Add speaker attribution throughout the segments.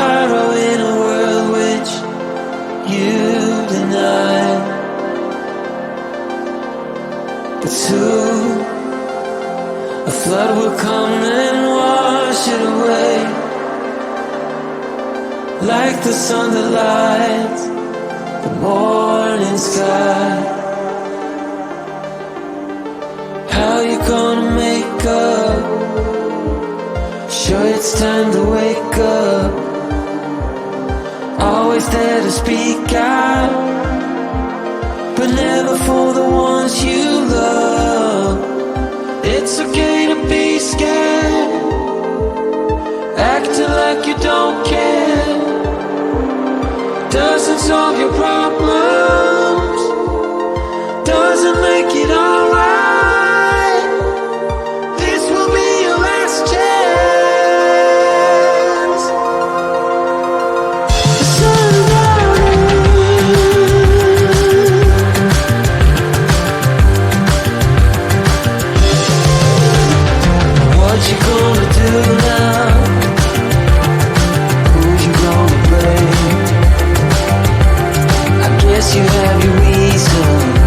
Speaker 1: sorrow in a world which you deny. But soon a flood will come and wash it away, like the sun that lights the morning sky. How you gonna make up? Sure it's time to wake up. Always there to speak out, but never for the ones you love. It's okay to be scared, acting like you don't care. Doesn't solve your problems, doesn't make it alright. This will be your last chance. What you gonna do now? Who you gonna blame? I guess you have your reasons,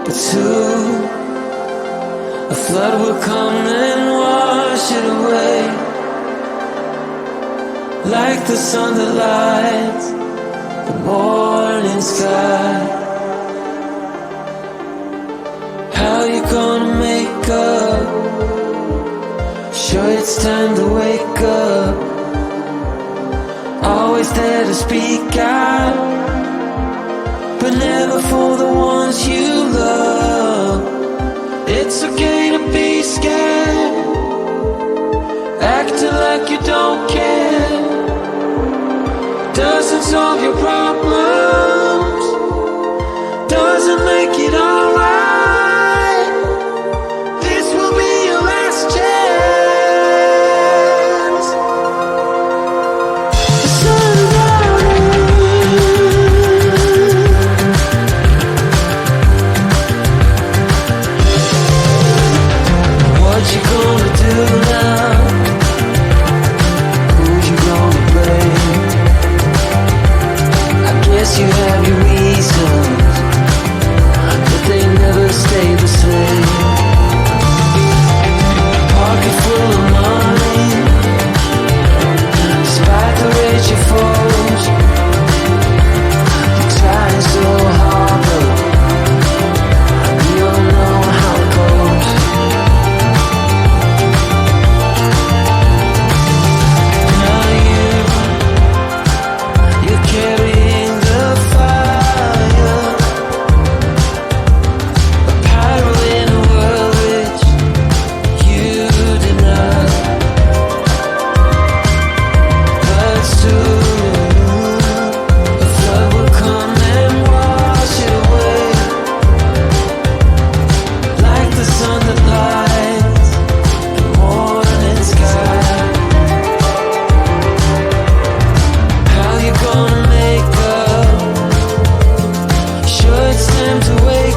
Speaker 1: but soon a flood will come and wash it away, like the sun that lights the morning sky. How you gonna make up? Sure it's time to wake up. Always there to speak out, but never for the ones you love. It's okay to be scared, acting like you don't care. Doesn't solve your problems, doesn't make it alright. This will be your last chance. The sun's what you gonna do now? Who you gonna blame? I guess you have your reasons, but they never stay the same. Pocket full of money, despite the rage you foes. You're trying so hard, but you don't know how it goes. Now you're carrying the fire, a pyro in a world which you deny. But soon a flood will come and wash it away, like the sun that lights the morning sky. How you gonna make up? Sure it's time to wake